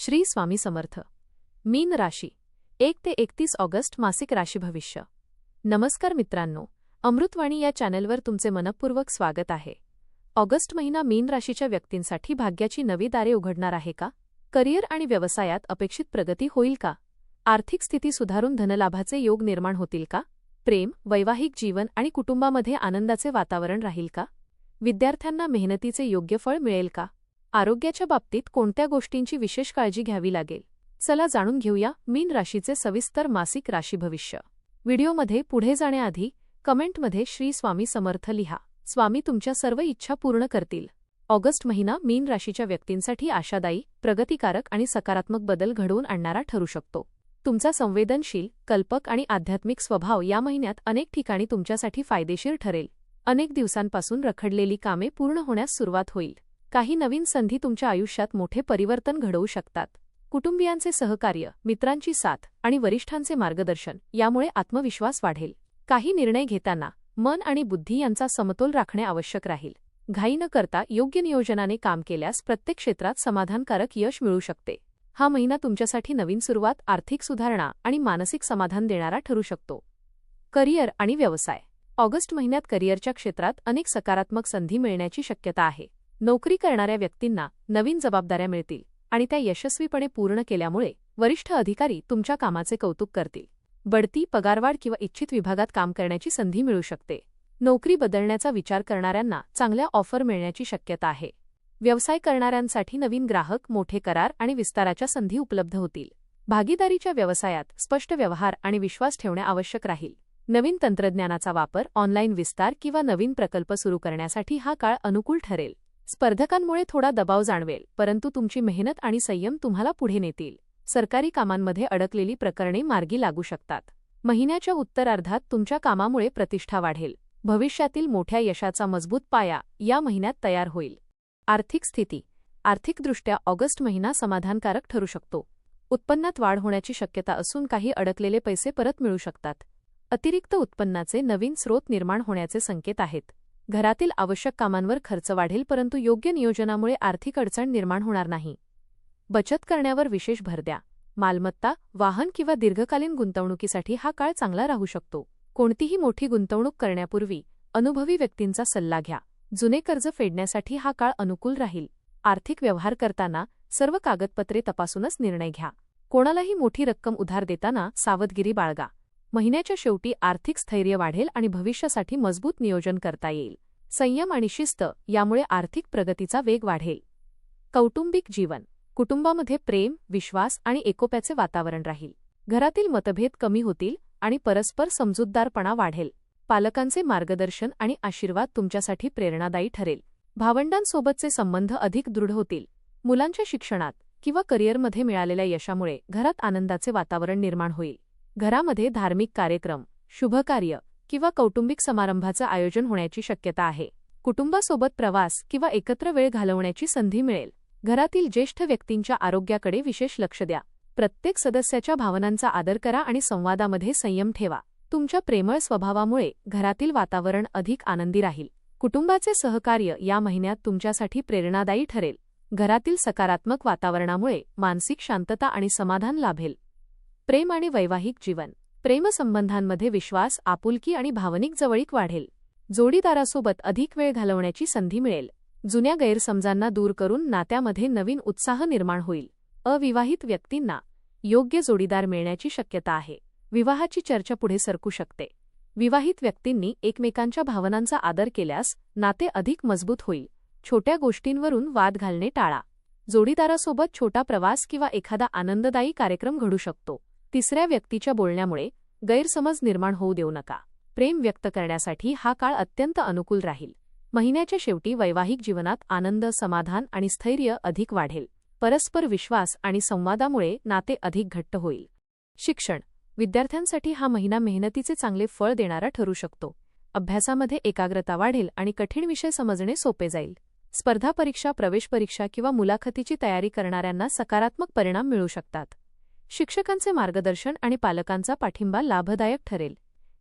श्री स्वामी समर्थ. मीन राशी 1 ते 31 ऑगस्ट मासिक राशी भविष्य. नमस्कार मित्रांनो, अमृतवाणी या चॅनलवर तुमचे मनपूर्वक स्वागत आहे. ऑगस्ट महिना मीन राशीच्या व्यक्तींसाठी भाग्याची नवी दारे उघडणार आहे का? करिअर आणि व्यवसायात अपेक्षित प्रगती होईल का? आर्थिक स्थिती सुधारून धनलाभाचे योग निर्माण होतील का? प्रेम, वैवाहिक जीवन आणि कुटुंबामध्ये आनंदाचे वातावरण राहील का? विद्यार्थ्यांना मेहनतीचे योग्य फळ मिळेल का? आरोग्याच्या बाबतीत कोणत्या गोष्टींची विशेष काळजी घ्यावी लागेल? चला जाणून घेऊया मीन राशीचे सविस्तर मासिक राशी भविष्य. व्हिडिओमध्ये पुढे जाण्याआधी कमेंटमध्ये श्री स्वामी समर्थ लिहा. स्वामी तुमच्या सर्व इच्छा पूर्ण करतील. ऑगस्ट महिना मीन राशीच्या व्यक्तींसाठी आशादायी, प्रगतिकारक आणि सकारात्मक बदल घडवून आणणारा ठरू शकतो. तुमचा संवेदनशील, कल्पक आणि आध्यात्मिक स्वभाव या महिन्यात अनेक ठिकाणी तुमच्यासाठी फायदेशीर ठरेल. अनेक दिवसांपासून रखडलेली कामे पूर्ण होण्यास सुरुवात होईल. काही नवीन संधी तुमच्या आयुष्यात मोठे परिवर्तन घडवू शकतात. कुटुंबियांचे सहकार्य, मित्रांची साथ आणि वरिष्ठांचे मार्गदर्शन यामुळे आत्मविश्वास वाढेल. काही निर्णय घेताना मन आणि बुद्धी यांचा समतोल राखणे आवश्यक राहील. घाई न करता योग्य नियोजनाने काम केल्यास प्रत्येक क्षेत्रात समाधानकारक यश मिळू शकते. हा महिना तुमच्यासाठी नवीन सुरुवात, आर्थिक सुधारणा आणि मानसिक समाधान देणारा ठरू शकतो. करिअर आणि व्यवसाय. ऑगस्ट महिन्यात करिअरच्या क्षेत्रात अनेक सकारात्मक संधी मिळण्याची शक्यता आहे. नोकरी करणाऱ्या व्यक्तींना नवीन जबाबदाऱ्या मिळतील आणि त्या यशस्वीपणे पूर्ण केल्यामुळे वरिष्ठ अधिकारी तुमच्या कामाचे कौतुक करतील. बढती, पगारवाढ किंवा इच्छित विभागात काम करण्याची संधी मिळू शकते. नोकरी बदलण्याचा विचार करणाऱ्यांना चांगल्या ऑफर मिळण्याची शक्यता आहे. व्यवसाय करणाऱ्यांसाठी नवीन ग्राहक, मोठे करार आणि विस्ताराच्या संधी उपलब्ध होतील. भागीदारीच्या व्यवसायात स्पष्ट व्यवहार आणि विश्वास ठेवणे आवश्यक राहील. नवीन तंत्रज्ञानाचा वापर, ऑनलाईन विस्तार किंवा नवीन प्रकल्प सुरू करण्यासाठी हा काळ अनुकूल ठरेल. स्पर्धकांमुळे थोडा दबाव जाणवेल, परंतु तुमची मेहनत आणि संयम तुम्हाला पुढे नेतील. सरकारी कामांमध्ये अडकलेली प्रकरणे मार्गी लागू शकतात. महिन्याच्या उत्तरार्धात तुमच्या कामामुळे प्रतिष्ठा वाढेल. भविष्यातील मोठ्या यशाचा मजबूत पाया या महिन्यात तयार होईल. आर्थिक स्थिती. आर्थिकदृष्ट्या ऑगस्ट महिना समाधानकारक ठरू शकतो. उत्पन्नात वाढ होण्याची शक्यता असून काही अडकलेले पैसे परत मिळू शकतात. अतिरिक्त उत्पन्नाचे नवीन स्रोत निर्माण होण्याचे संकेत आहेत. घरातील आवश्यक कामांवर खर्च वाढेल, परंतु योग्य नियोजनामुळे आर्थिक अडचण निर्माण होणार नाही. बचत करण्यावर विशेष भर द्या. मालमत्ता, वाहन किंवा दीर्घकालीन गुंतवणुकीसाठी हा काळ चांगला राहू शकतो. कोणतीही मोठी गुंतवणूक करण्यापूर्वी अनुभवी व्यक्तींचा सल्ला घ्या. जुने कर्ज फेडण्यासाठी हा काळ अनुकूल राहील. आर्थिक व्यवहार करताना सर्व कागदपत्रे तपासूनच निर्णय घ्या. कोणालाही मोठी रक्कम उधार देताना सावधगिरी बाळगा. महिन्याच्या शेवटी आर्थिक स्थैर्य वाढेल आणि भविष्यासाठी मजबूत नियोजन करता येईल. संयम आणि शिस्त यामुळे आर्थिक प्रगतीचा वेग वाढेल. कौटुंबिक जीवन. कुटुंबामध्ये प्रेम, विश्वास आणि एकोप्याचे वातावरण राहील. घरातील मतभेद कमी होतील आणि परस्पर समजूतदारपणा वाढेल. पालकांचे मार्गदर्शन आणि आशीर्वाद तुमच्यासाठी प्रेरणादायी ठरेल. भावंडांसोबतचे संबंध अधिक दृढ होतील. मुलांच्या शिक्षणात किंवा करिअरमध्ये मिळालेल्या यशामुळे घरात आनंदाचे वातावरण निर्माण होईल. घरामध्ये धार्मिक कार्यक्रम, शुभकार्य किंवा कौटुंबिक समारंभाचं आयोजन होण्याची शक्यता आहे. कुटुंबासोबत प्रवास किंवा एकत्र वेळ घालवण्याची संधी मिळेल. घरातील ज्येष्ठ व्यक्तींच्या आरोग्याकडे विशेष लक्ष द्या. प्रत्येक सदस्याच्या भावनांचा आदर करा आणि संवादामध्ये संयम ठेवा. तुमच्या प्रेमळ स्वभावामुळे घरातील वातावरण अधिक आनंदी राहील. कुटुंबाचे सहकार्य या महिन्यात तुमच्यासाठी प्रेरणादायी ठरेल. घरातील सकारात्मक वातावरणामुळे मानसिक शांतता आणि समाधान लाभेल. प्रेम आणि वैवाहिक जीवन. प्रेमसंबंधांमध्ये विश्वास, आपुलकी आणि भावनिक जवळीक वाढेल. जोडीदारासोबत अधिक वेळ घालवण्याची संधी मिळेल. जुन्या गैरसमजांना दूर करून नात्यामध्ये नवीन उत्साह निर्माण होईल. अविवाहित व्यक्तींना योग्य जोडीदार मिळण्याची शक्यता आहे. विवाहाची चर्चा पुढे सरकू शकते. विवाहित व्यक्तींनी एकमेकांच्या भावनांचा आदर केल्यास नाते अधिक मजबूत होईल. छोट्या गोष्टींवरून वाद घालणे टाळा. जोडीदारासोबत छोटा प्रवास किंवा एखादा आनंददायी कार्यक्रम घडू शकतो. तिसऱ्या व्यक्तीच्या बोलण्यामुळे गैरसमज निर्माण होऊ देऊ नका. प्रेम व्यक्त करण्यासाठी हा काळ अत्यंत अनुकूल राहील. महिन्याच्या शेवटी वैवाहिक जीवनात आनंद, समाधान आणि स्थैर्य अधिक वाढेल. परस्पर विश्वास आणि संवादामुळे नाते अधिक घट्ट होईल. शिक्षण. विद्यार्थ्यांसाठी हा महिना मेहनतीचे चांगले फळ देणारा ठरू शकतो. अभ्यासामध्ये एकाग्रता वाढेल आणि कठीण विषय समजणे सोपे जाईल. स्पर्धा परीक्षा, प्रवेश परीक्षा किंवा मुलाखतीची तयारी करणाऱ्यांना सकारात्मक परिणाम मिळू शकतात. शिक्षकांचे मार्गदर्शन आणि पालकांचा पाठिंबा लाभदायक ठरेल.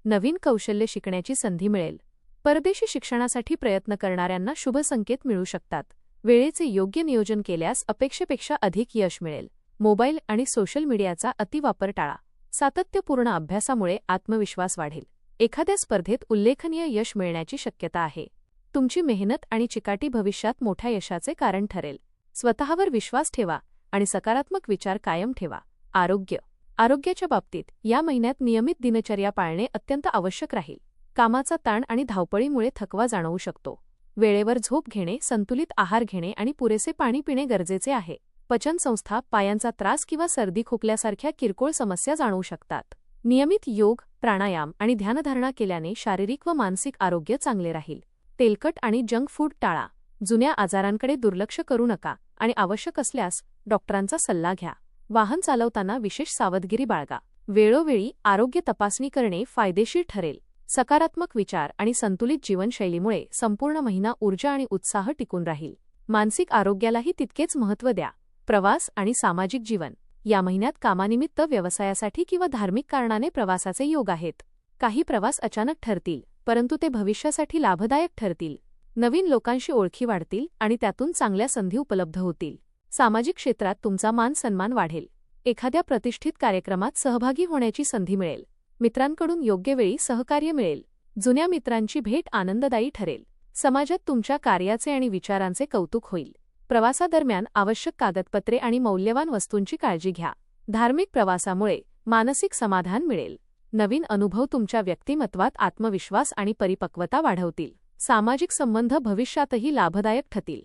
नवीन कौशल्य शिकण्याची संधी मिळेल. परदेशी शिक्षणासाठी प्रयत्न करणाऱ्यांना शुभ संकेत मिळू शकतात. वेळेचे योग्य नियोजन केल्यास अपेक्षेपेक्षा अधिक यश मिळेल. मोबाईल आणि सोशल मीडियाचा अतिवापर टाळा. सातत्यपूर्ण अभ्यासामुळे आत्मविश्वास वाढेल. एखाद्या स्पर्धेत उल्लेखनीय यश मिळण्याची शक्यता आहे. तुमची मेहनत आणि चिकाटी भविष्यात मोठ्या यशाचे कारण ठरेल. स्वतःवर विश्वास ठेवा आणि सकारात्मक विचार कायम ठेवा. आरोग्याच्या बाबतीत या महिन्यात नियमित दिनचर्या पाळणे अत्यंत आवश्यक राहील. कामाचा ताण आणि धावपळीमुळे थकवा जाणवू शकतो. वेळेवर झोप घेणे, संतुलित आहार घेणे आणि पुरेसे पाणी पिणे गरजेचे आहे. पचनसंस्था, पायांचा त्रास किंवा सर्दी खोकल्यासारख्या किरकोळ समस्या जाणवू शकतात. नियमित योग, प्राणायाम आणि ध्यानधारणा केल्याने शारीरिक व मानसिक आरोग्य चांगले राहील. तेलकट आणि जंक फूड टाळा. जुन्या आजारांकडे दुर्लक्ष करू नका आणि आवश्यक असल्यास डॉक्टरांचा सल्ला घ्या. वाहन चालवताना विशेष सावधगिरी बाळगा. वेळोवेळी आरोग्य तपासणी करणे फायदेशीर ठरेल. सकारात्मक विचार आणि संतुलित जीवनशैलीमुळे संपूर्ण महिना ऊर्जा आणि उत्साह टिकून राहील. मानसिक आरोग्यालाही तितकेच महत्त्व द्या. प्रवास आणि सामाजिक जीवन. या महिन्यात कामानिमित्त, व्यवसायासाठी किंवा धार्मिक कारणाने प्रवासाचे योग आहेत. काही प्रवास अचानक ठरतील, परंतु ते भविष्यासाठी लाभदायक ठरतील. नवीन लोकांशी ओळखी वाढतील आणि त्यातून चांगल्या संधी उपलब्ध होतील. सामाजिक क्षेत्रात तुमचा मान सन्मान वाढेल. एखाद्या प्रतिष्ठित कार्यक्रमात सहभागी होण्याची संधी मिळेल. मित्रांकडून योग्य वेळी सहकार्य मिळेल. जुन्या मित्रांची भेट आनंददायी ठरेल. समाजात तुमच्या कार्याचे आणि विचारांचे कौतुक होईल. प्रवासादरम्यान आवश्यक कागदपत्रे आणि मौल्यवान वस्तूंची काळजी घ्या. धार्मिक प्रवासामुळे मानसिक समाधान मिळेल. नवीन अनुभव तुमच्या व्यक्तिमत्वात आत्मविश्वास आणि परिपक्वता वाढवतील. सामाजिक संबंध भविष्यातही लाभदायक ठरतील.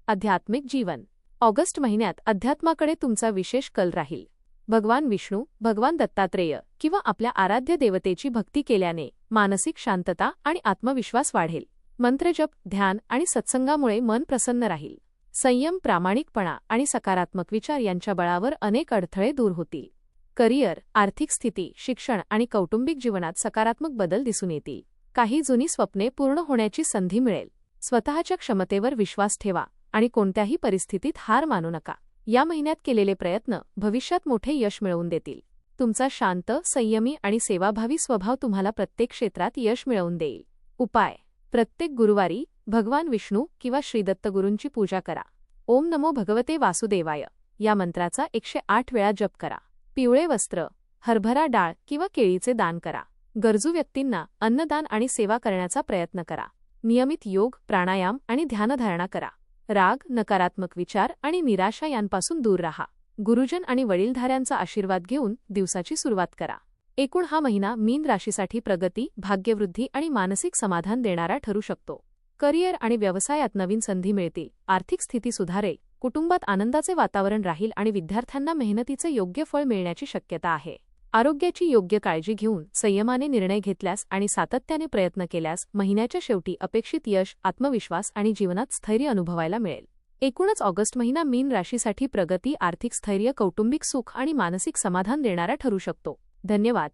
आध्यात्मिक जीवन. ऑगस्ट महिन्यात अध्यात्माकडे तुमचा विशेष कल राहील. भगवान विष्णू, भगवान दत्तात्रेय किंवा आपल्या आराध्य देवतेची भक्ती केल्याने मानसिक शांतता आणि आत्मविश्वास वाढेल. मंत्रजप, ध्यान आणि सत्संगामुळे मन प्रसन्न राहील. संयम, प्रामाणिकपणा आणि सकारात्मक विचार यांच्या बळावर अनेक अडथळे दूर होतील. करिअर, आर्थिक स्थिती, शिक्षण आणि कौटुंबिक जीवनात सकारात्मक बदल दिसून येतील. काही जुनी स्वप्ने पूर्ण होण्याची संधी मिळेल. स्वतःच्या क्षमतेवर विश्वास ठेवा आणि कोणत्याही परिस्थितीत हार मानू नका. या महिन्यात केलेले प्रयत्न भविष्यात मोठे यश मिळवून देतील. तुमचा शांत, संयमी आणि सेवाभावी स्वभाव तुम्हाला प्रत्येक क्षेत्रात यश मिळवून देईल. उपाय. प्रत्येक गुरुवारी भगवान विष्णू किंवा श्रीदत्तगुरूंची पूजा करा. ओम नमो भगवते वासुदेवाय या मंत्राचा 108 वेळा जप करा. पिवळे वस्त्र, हरभरा डाळ किंवा केळीचे दान करा. गरजू व्यक्तींना अन्नदान आणि सेवा करण्याचा प्रयत्न करा. नियमित योग, प्राणायाम आणि ध्यानधारणा करा. राग, नकारात्मक विचार आणि निराशा यांपासून दूर राहा. गुरुजन आणि वडीलधाऱ्यांचा आशीर्वाद घेऊन दिवसाची सुरुवात करा. एकूण हा महिना मीन राशीसाठी प्रगती, भाग्यवृद्धी आणि मानसिक समाधान देणारा ठरू शकतो. करिअर आणि व्यवसायात नवीन संधी मिळतील. आर्थिक स्थिती सुधारेल. कुटुंबात आनंदाचे वातावरण राहील आणि विद्यार्थ्यांना मेहनतीचे योग्य फळ मिळण्याची शक्यता आहे. आरोग्याची योग्य काळजी घेऊन संयमाने निर्णय घेतल्यास आणि सातत्याने प्रयत्न केल्यास महिन्याच्या शेवटी अपेक्षित यश, आत्मविश्वास आणि जीवनात स्थैर्य अनुभवायला मिळेल. एकूणच ऑगस्ट महिना मीन राशीसाठी प्रगती, आर्थिक स्थैर्य, कौटुंबिक सुख आणि मानसिक समाधान देणारा ठरू शकतो. धन्यवाद.